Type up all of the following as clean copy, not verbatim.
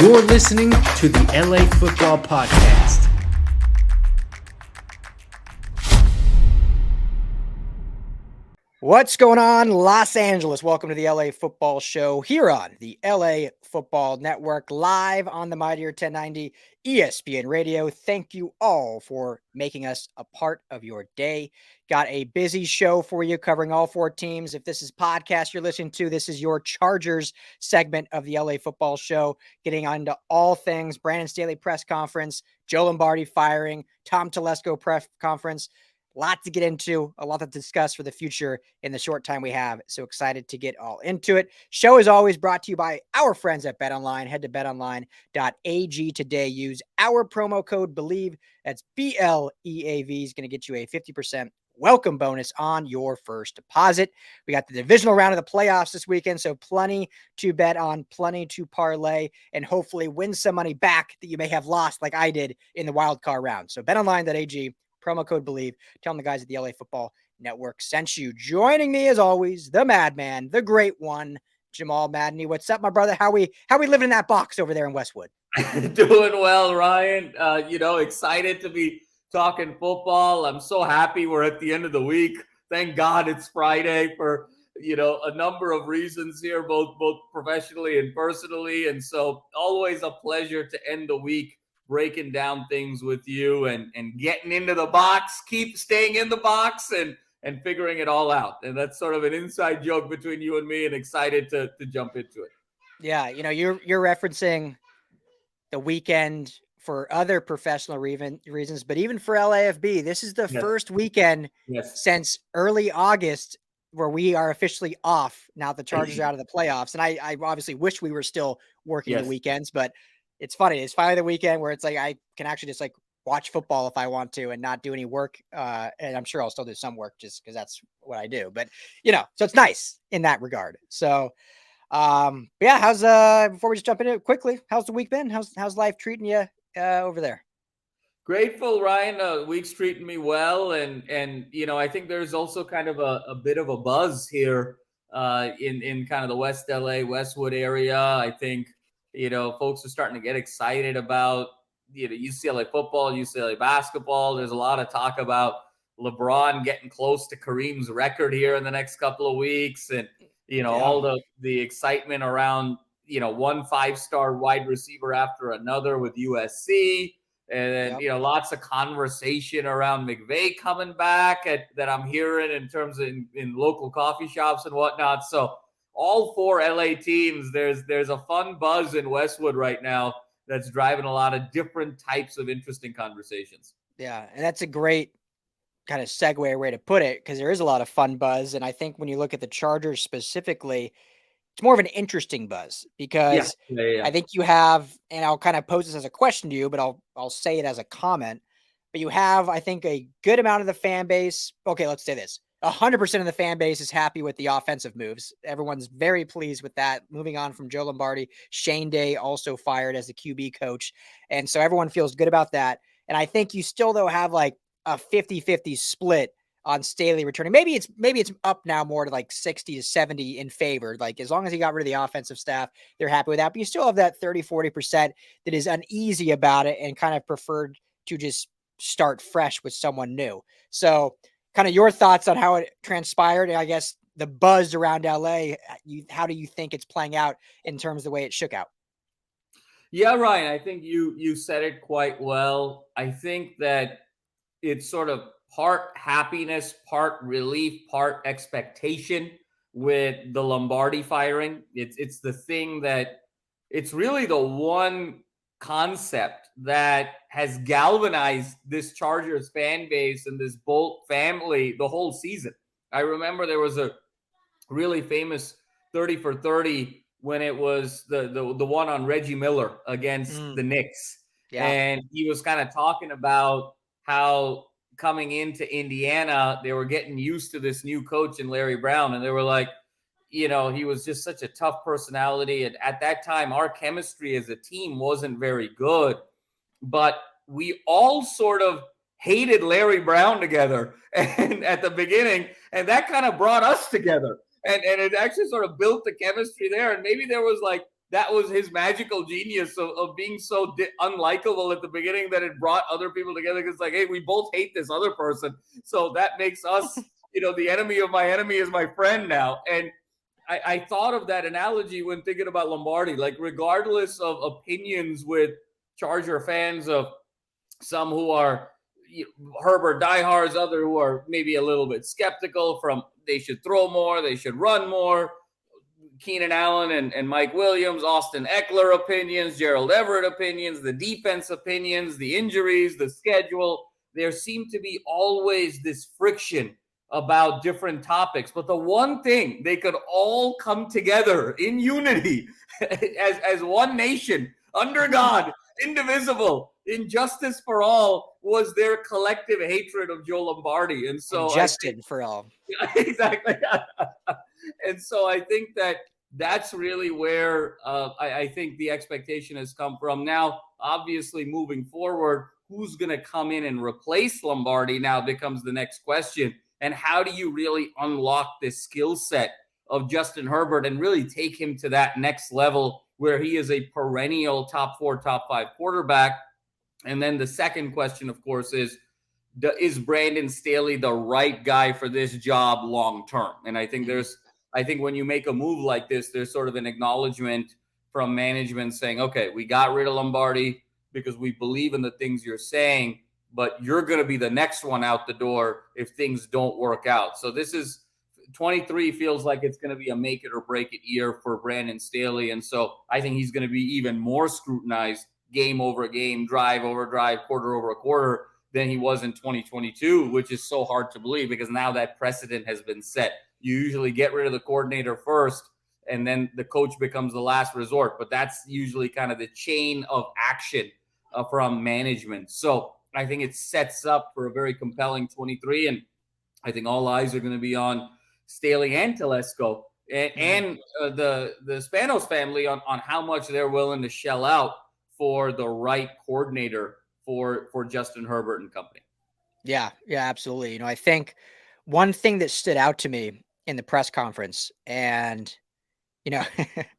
You're listening to the LA Football Podcast. What's going on, Los Angeles? Welcome to the LA Football Show here on the LA Football Network, live on the Mightier 1090 ESPN Radio. Thank you all for making us a part of your day. Got a busy show for you covering all four teams. If this is podcast you're listening to, this is your Chargers segment of the LA Football Show, getting onto all things Brandon Staley press conference, Joe Lombardi firing, Tom Telesco press conference. A lot to get into, a lot to discuss for the future in the short time we have. So excited to get all into it. Show is always brought to you by our friends at BetOnline. Head to betonline.ag today. Use our promo code BELIEVE. That's BLEAV is going to get you a 50% welcome bonus on your first deposit. We got the divisional round of the playoffs this weekend, so plenty to bet on, plenty to parlay, and hopefully win some money back that you may have lost like I did in the wild card round. So betonline.ag. Promo code BELIEVE. Tell them the guys at the LA Football Network sent you. Joining me as always, the madman, the great one, Jamal Madni. What's up, my brother? How we living in that box over there in Westwood? Doing well, Ryan. Excited to be talking football. I'm so happy we're at the end of the week. Thank God it's Friday for, a number of reasons here, both professionally and personally. And so always a pleasure to end the week breaking down things with you and getting into the box, keep staying in the box and figuring it all out. And that's sort of an inside joke between you and me, and excited to jump into it. Yeah, you're referencing the weekend for other professional reasons, but even for LAFB, this is the first weekend since early August where we are officially off. Now the Chargers are out of the playoffs. And I obviously wish we were still working the weekends, but it's funny. It's finally the weekend where it's like I can actually just like watch football if I want to and not do any work. And I'm sure I'll still do some work just because that's what I do. But so it's nice in that regard. So how's before we just jump into it quickly, how's the week been? How's life treating you over there? Grateful, Ryan. Week's treating me well, and I think there's also kind of a bit of a buzz here in kind of the West LA, Westwood area. I think folks are starting to get excited about, UCLA football, UCLA basketball. There's a lot of talk about LeBron getting close to Kareem's record here in the next couple of weeks. And, all the excitement around, one 5-star wide receiver after another with USC. And then, lots of conversation around McVay coming back that I'm hearing in terms of in local coffee shops and whatnot. So, all four LA teams, there's a fun buzz in Westwood right now that's driving a lot of different types of interesting conversations. Yeah, and that's a great kind of segue way to put it, because there is a lot of fun buzz. And I think when you look at the Chargers specifically, it's more of an interesting buzz because I think you have, and I'll kind of pose this as a question to you, but I'll say it as a comment. But you have, I think, a good amount of the fan base. Okay, let's say this. 100% of the fan base is happy with the offensive moves. Everyone's very pleased with that. Moving on from Joe Lombardi, Shane Day also fired as the QB coach. And so everyone feels good about that. And I think you still, though, have like a 50-50 split on Staley returning. Maybe it's up now more to like 60 to 70 in favor. Like as long as he got rid of the offensive staff, they're happy with that. But you still have that 30-40% that is uneasy about it and kind of preferred to just start fresh with someone new. So kind of your thoughts on how it transpired, and I guess the buzz around LA, how do you think it's playing out in terms of the way it shook out? Yeah, Ryan, I think you said it quite well. I think that it's sort of part happiness, part relief, part expectation with the Lombardi firing. It's the thing that it's really the one concept that has galvanized this Chargers fan base and this Bolt family the whole season. I remember there was a really famous 30 for 30 when it was the one on Reggie Miller against the Knicks. Yeah. And he was kind of talking about how coming into Indiana, they were getting used to this new coach in Larry Brown. And they were like, he was just such a tough personality. And at that time, our chemistry as a team wasn't very good. But we all sort of hated Larry Brown together and at the beginning. And that kind of brought us together. And it actually sort of built the chemistry there. And maybe there was like that was his magical genius of being so unlikable at the beginning that it brought other people together. It's like, hey, we both hate this other person. So that makes us, the enemy of my enemy is my friend now. And I thought of that analogy when thinking about Lombardi, like regardless of opinions with Charger fans, of some who are Herbert diehards, other who are maybe a little bit skeptical from they should throw more, they should run more, Keenan Allen and Mike Williams, Austin Ekeler opinions, Gerald Everett opinions, the defense opinions, the injuries, the schedule. There seemed to be always this friction about different topics. But the one thing they could all come together in unity as one nation, under God, indivisible, injustice for all, was their collective hatred of Joe Lombardi. And so Injustice for all. Exactly. And so I think that's really where I think the expectation has come from. Now, obviously, moving forward, who's going to come in and replace Lombardi now becomes the next question. And how do you really unlock this skill set of Justin Herbert and really take him to that next level where he is a perennial top 4, top 5 quarterback? And then the second question, of course, is Brandon Staley the right guy for this job long term? And I think when you make a move like this, there's sort of an acknowledgement from management saying, okay, we got rid of Lombardi because we believe in the things you're saying, but you're going to be the next one out the door if things don't work out. So this is 23 feels like it's going to be a make it or break it year for Brandon Staley. And so I think he's going to be even more scrutinized game over game, drive over drive, quarter over quarter than he was in 2022, which is so hard to believe because now that precedent has been set. You usually get rid of the coordinator first, and then the coach becomes the last resort. But that's usually kind of the chain of action from management. So I think it sets up for a very compelling 23. And I think all eyes are going to be on Staley and Telesco and the Spanos family on how much they're willing to shell out for the right coordinator for Justin Herbert and company. Yeah, absolutely. I think one thing that stood out to me in the press conference, and I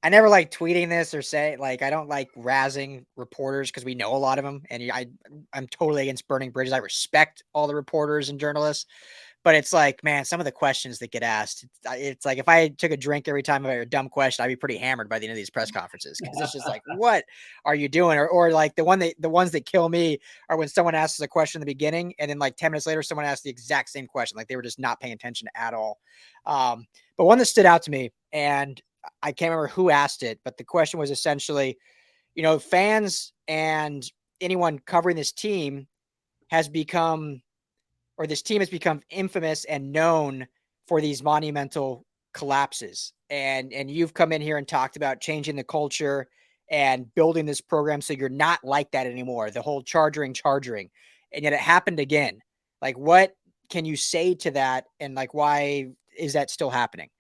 never like tweeting this or say, like, I don't like razzing reporters because we know a lot of them, and I'm totally against burning bridges. I respect all the reporters and journalists, but it's like, man, some of the questions that get asked, it's like if I took a drink every time I had a dumb question, I'd be pretty hammered by the end of these press conferences because it's just like, what are you doing? Or like the ones that kill me are when someone asks a question in the beginning and then like 10 minutes later, someone asks the exact same question. Like they were just not paying attention at all. But one that stood out to me, and I can't remember who asked it, but the question was essentially, fans and anyone covering this team has become infamous and known for these monumental collapses. And you've come in here and talked about changing the culture and building this program so you're not like that anymore. The whole charging, and yet it happened again. Like, what can you say to that? And like, why is that still happening?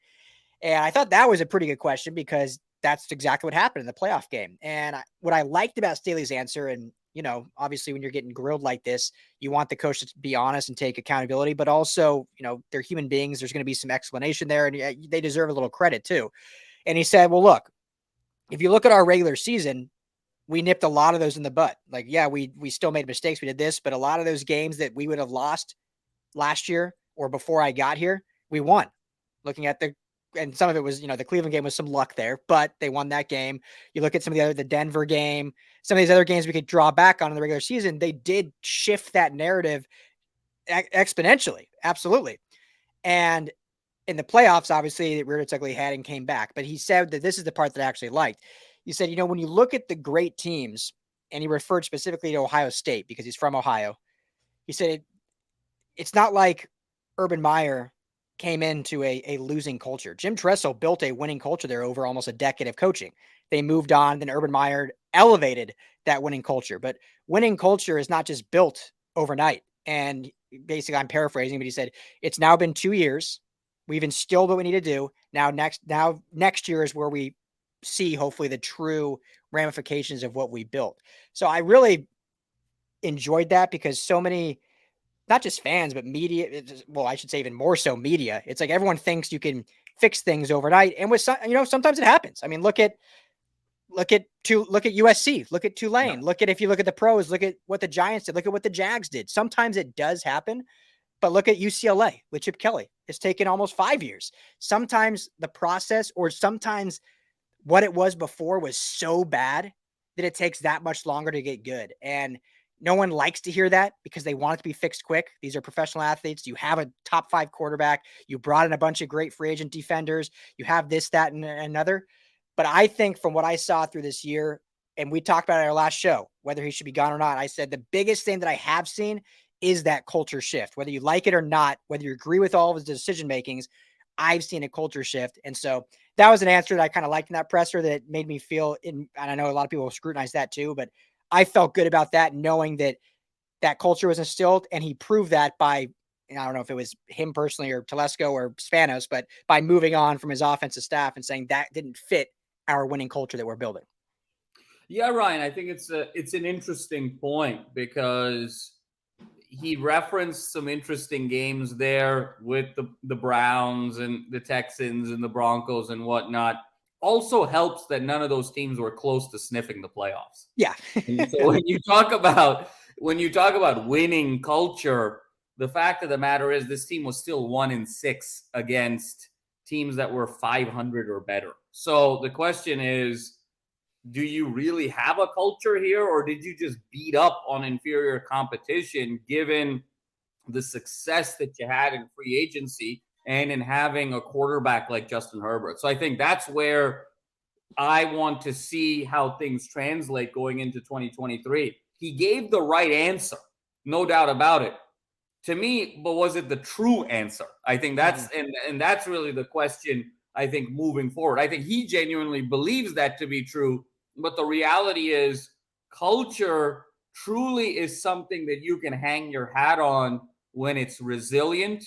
And I thought that was a pretty good question because that's exactly what happened in the playoff game. And what I liked about Staley's answer, and obviously when you're getting grilled like this, you want the coach to be honest and take accountability, but also, they're human beings. There's going to be some explanation there, and they deserve a little credit too. And he said, well, look, if you look at our regular season, we nipped a lot of those in the butt. Like, yeah, we still made mistakes. We did this, but a lot of those games that we would have lost last year or before I got here, we won. Looking at and some of it was, the Cleveland game was some luck there, but they won that game. You look at some of the Denver game, some of these other games we could draw back on in the regular season. They did shift that narrative exponentially. Absolutely. And in the playoffs, obviously it reared its ugly head and came back, but he said that this is the part that I actually liked. He said, when you look at the great teams, and he referred specifically to Ohio State because he's from Ohio. He said, it's not like Urban Meyer came into a losing culture. Jim Tressel built a winning culture there over almost a decade of coaching. They moved on, then Urban Meyer elevated that winning culture. But winning culture is not just built overnight. And basically, I'm paraphrasing, but he said, it's now been 2 years. We've instilled what we need to do. Now next year is where we see hopefully the true ramifications of what we built. So I really enjoyed that because so many, not just fans, but media. Well, I should say even more so media. It's like everyone thinks you can fix things overnight. And with some, sometimes it happens. I mean, look at USC, look at Tulane, if you look at the pros, look at what the Giants did, look at what the Jags did. Sometimes it does happen, but look at UCLA with Chip Kelly. It's taken almost 5 years. Sometimes the process, or sometimes what it was before, was so bad that it takes that much longer to get good. And no one likes to hear that because they want it to be fixed quick. These are professional athletes. You have a top 5 quarterback. You brought in a bunch of great free agent defenders. You have this, that, and another. But I think from what I saw through this year, and we talked about it in our last show, whether he should be gone or not, I said the biggest thing that I have seen is that culture shift. Whether you like it or not, whether you agree with all of his decision makings, I've seen a culture shift. And so that was an answer that I kind of liked in that presser that made me feel and I know a lot of people will scrutinize that too, but I felt good about that, knowing that that culture was instilled, and he proved that by, I don't know if it was him personally or Telesco or Spanos, but by moving on from his offensive staff and saying that didn't fit our winning culture that we're building. Yeah, Ryan, I think it's an interesting point because he referenced some interesting games there with the Browns and the Texans and the Broncos and whatnot. Also helps that none of those teams were close to sniffing the playoffs. Yeah. So when you talk about winning culture, the fact of the matter is this team was still 1-6 against teams that were 500 or better. So the question is, do you really have a culture here, or did you just beat up on inferior competition given the success that you had in free agency and in having a quarterback like Justin Herbert? So I think that's where I want to see how things translate going into 2023. He gave the right answer, no doubt about it, to me, but was it the true answer? I think that's and that's really the question, I think, moving forward. I think he genuinely believes that to be true, but the reality is culture truly is something that you can hang your hat on when it's resilient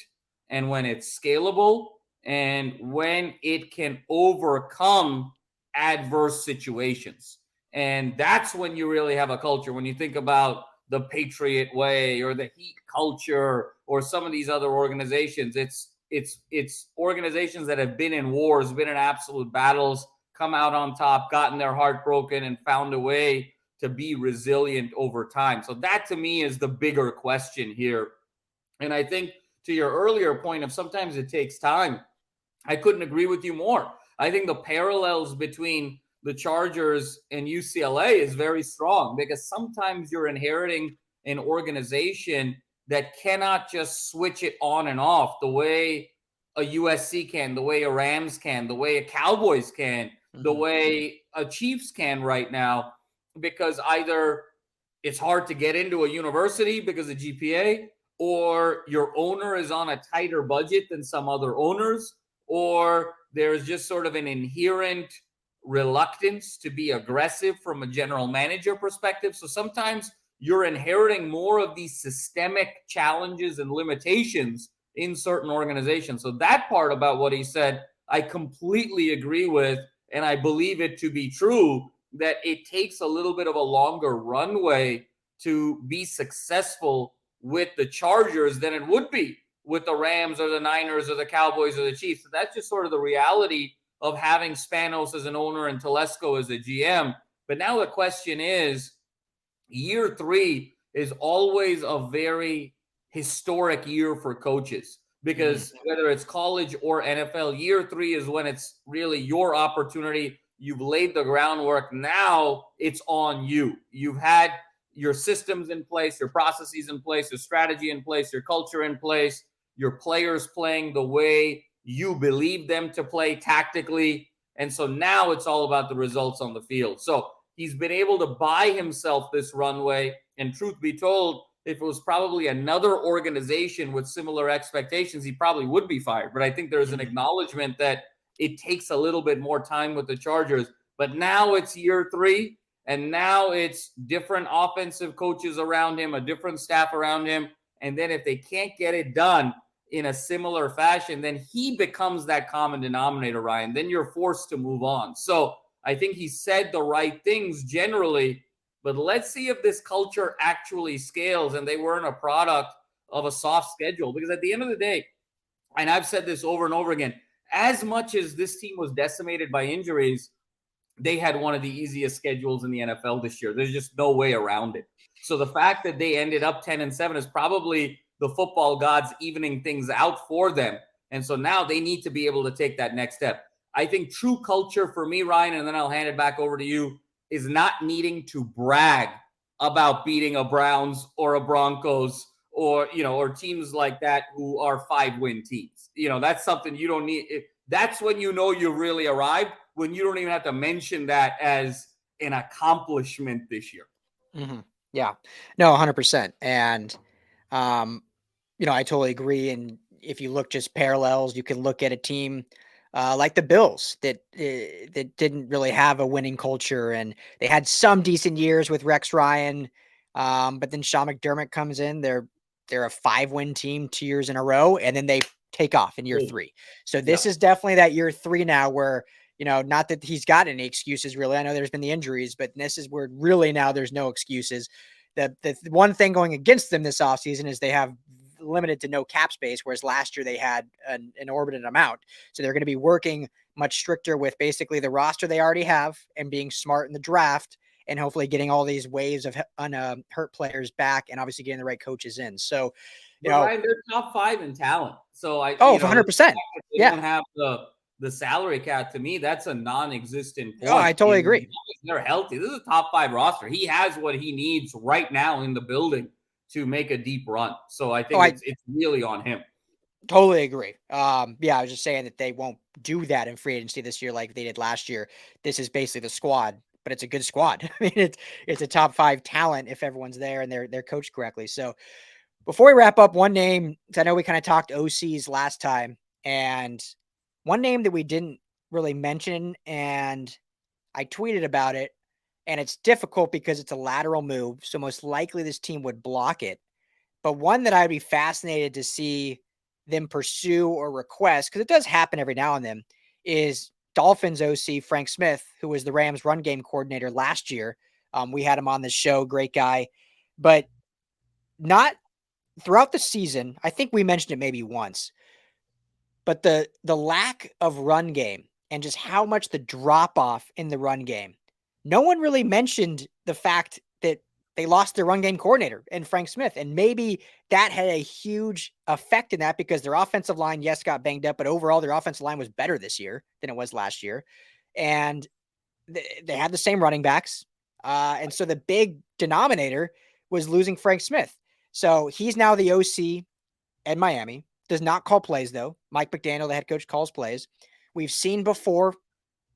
and when it's scalable and when it can overcome adverse situations. And that's when you really have a culture. When you think about the Patriot Way or the Heat culture or some of these other organizations, it's organizations that have been in wars, been in absolute battles, come out on top, gotten their heart broken, and found a way to be resilient over time. So that to me is the bigger question here. And I think to your earlier point of sometimes it takes time, I couldn't agree with you more. I think the parallels between the Chargers and UCLA is very strong because sometimes you're inheriting an organization that cannot just switch it on and off the way a USC can, the way a Rams can, the way a Cowboys can, the way a Chiefs can right now, because either it's hard to get into a university because of GPA, or your owner is on a tighter budget than some other owners, or there's just sort of an inherent reluctance to be aggressive from a general manager perspective. So sometimes you're inheriting more of these systemic challenges and limitations in certain organizations. So that part about what he said, I completely agree with. And I believe it to be true that it takes a little bit of a longer runway to be successful with the Chargers than it would be with the Rams or the Niners or the Cowboys or the Chiefs. So that's just sort of the reality of having Spanos as an owner and Telesco as a GM. But now the question is, year 3 is always a very historic year for coaches. Because whether it's college or NFL, year 3 is when it's really your opportunity. You've laid the groundwork. Now it's on you. You've had your systems in place, your processes in place, your strategy in place, your culture in place, your players playing the way you believe them to play tactically. And so now it's all about the results on the field. So he's been able to buy himself this runway. And truth be told, if it was probably another organization with similar expectations, he probably would be fired. But I think there's an acknowledgement that it takes a little bit more time with the Chargers. But now it's year 3, and now it's different offensive coaches around him, a different staff around him. And then if they can't get it done in a similar fashion, then he becomes that common denominator, Ryan. Then you're forced to move on. So I think he said the right things generally. But let's see if this culture actually scales and they weren't a product of a soft schedule. Because at the end of the day, and I've said this over and over again, as much as this team was decimated by injuries, they had one of the easiest schedules in the NFL this year. There's just no way around it. So the fact that they ended up 10-7 is probably the football gods evening things out for them. And so now they need to be able to take that next step. I think true culture for me, Ryan, and then I'll hand it back over to you, is not needing to brag about beating a Browns or a Broncos or, or teams like that who are 5-win teams. That's something you don't need. That's when you really arrived, when you don't even have to mention that as an accomplishment this year. Mm-hmm. Yeah, no, 100%. And, I totally agree. And if you look just parallels, you can look at a team like the Bills that didn't really have a winning culture, and they had some decent years with Rex Ryan. But then Sean McDermott comes in, they're a 5-win team 2 years in a row, and then they take off in year 3. So this is definitely that year 3 now where, not that he's got any excuses really. I know there's been the injuries, but this is where really now there's no excuses. The one thing going against them this offseason is they have limited to no cap space, whereas last year they had an inordinate amount. So they're going to be working much stricter with basically the roster they already have and being smart in the draft and hopefully getting all these waves of hurt players back and obviously getting the right coaches in. So, Ryan, they're top 5 in talent. So 100%. They don't have the salary cap. To me, that's a non-existent point. Oh, I totally agree. They're healthy. This is a top 5 roster. He has what he needs right now in the building to make a deep run. So I think it's really on him. Totally agree. I was just saying that they won't do that in free agency this year like they did last year. This is basically the squad, but it's a good squad. I mean, it's a top 5 talent if everyone's there and they're coached correctly. So before we wrap up, one name, because I know we kind of talked OCs last time, and one name that we didn't really mention, and I tweeted about it, and it's difficult because it's a lateral move, so most likely this team would block it. But one that I'd be fascinated to see them pursue or request, because it does happen every now and then, is Dolphins OC Frank Smith, who was the Rams run game coordinator last year. We had him on the show, great guy, but not throughout the season. I think we mentioned it maybe once, but the lack of run game and just how much the drop off in the run game. No one really mentioned the fact that they lost their run game coordinator and Frank Smith. And maybe that had a huge effect in that because their offensive line, yes, got banged up, but overall their offensive line was better this year than it was last year. And they had the same running backs. And so the big denominator was losing Frank Smith. So he's now the OC at Miami. Does not call plays, though. Mike McDaniel, the head coach, calls plays. We've seen before,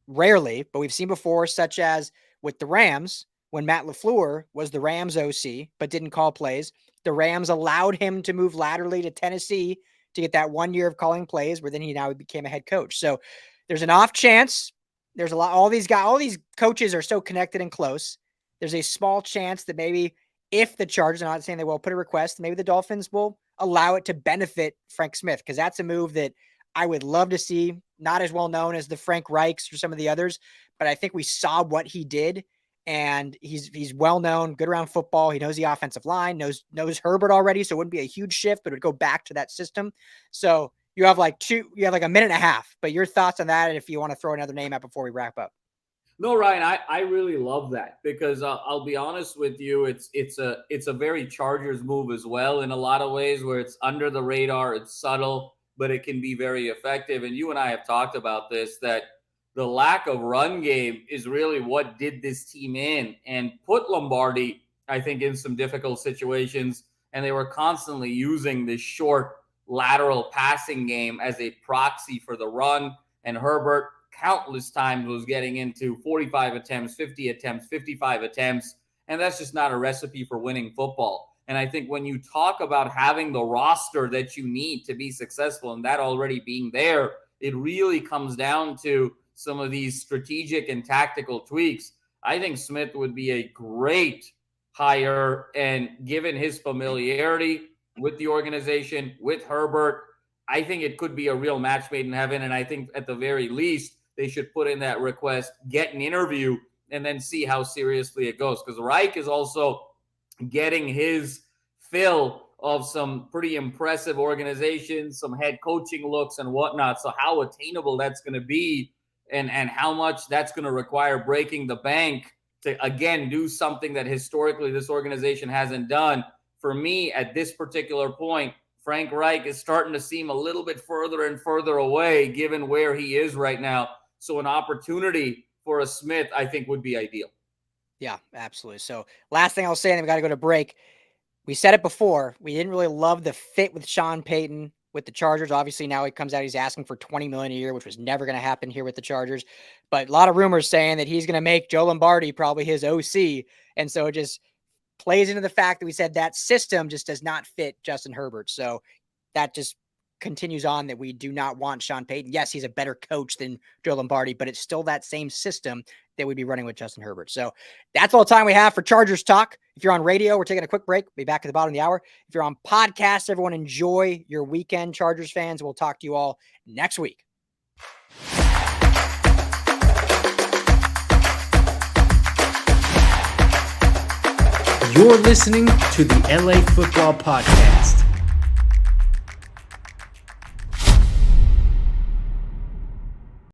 rarely, but we've seen before, such as with the Rams, when Matt LaFleur was the Rams OC, but didn't call plays. The Rams allowed him to move laterally to Tennessee to get that 1 year of calling plays, where then he now became a head coach. So there's an off chance. There's a lot. All these coaches are so connected and close. There's a small chance that maybe if the Chargers, I'm not saying they will put a request, maybe the Dolphins will allow it to benefit Frank Smith, because that's a move that I would love to see. Not as well known as the Frank Reichs or some of the others, but I think we saw what he did, and he's well known, good around football. He knows the offensive line, knows Herbert already, so it wouldn't be a huge shift, but it would go back to that system. So you have like a minute and a half, but your thoughts on that, and if you want to throw another name out before we wrap up. No, Ryan, I really love that, because I'll be honest with you, it's a very Chargers move as well in a lot of ways, where it's under the radar, it's subtle, but it can be very effective. And you and I have talked about this, that the lack of run game is really what did this team in and put Lombardi, I think, in some difficult situations. And they were constantly using this short lateral passing game as a proxy for the run. And Herbert countless times was getting into 45 attempts, 50 attempts, 55 attempts. And that's just not a recipe for winning football. And I think when you talk about having the roster that you need to be successful and that already being there, it really comes down to some of these strategic and tactical tweaks. I think Smith would be a great hire, and given his familiarity with the organization, with Herbert, I think it could be a real match made in heaven. And I think at the very least, they should put in that request, get an interview, and then see how seriously it goes. Because Reich is also getting his fill of some pretty impressive organizations, some head coaching looks and whatnot. So how attainable that's going to be and how much that's going to require breaking the bank to, again, do something that historically this organization hasn't done. For me, at this particular point, Frank Reich is starting to seem a little bit further and further away given where he is right now. So an opportunity for a Smith, I think, would be ideal. Yeah, absolutely. So last thing I'll say, and then we got to go to break. We said it before. We didn't really love the fit with Sean Payton with the Chargers. Obviously, now he comes out, he's asking for $20 million a year, which was never going to happen here with the Chargers. But a lot of rumors saying that he's going to make Joe Lombardi probably his OC. And so it just plays into the fact that we said that system just does not fit Justin Herbert. So that just continues on that we do not want Sean Payton. Yes, he's a better coach than Joe Lombardi, but it's still that same system that we'd be running with Justin Herbert. So that's all the time we have for Chargers Talk. If you're on radio, we're taking a quick break. We'll be back at the bottom of the hour. If you're on podcast, everyone enjoy your weekend, Chargers fans. We'll talk to you all next week. You're listening to the LA Football Podcast.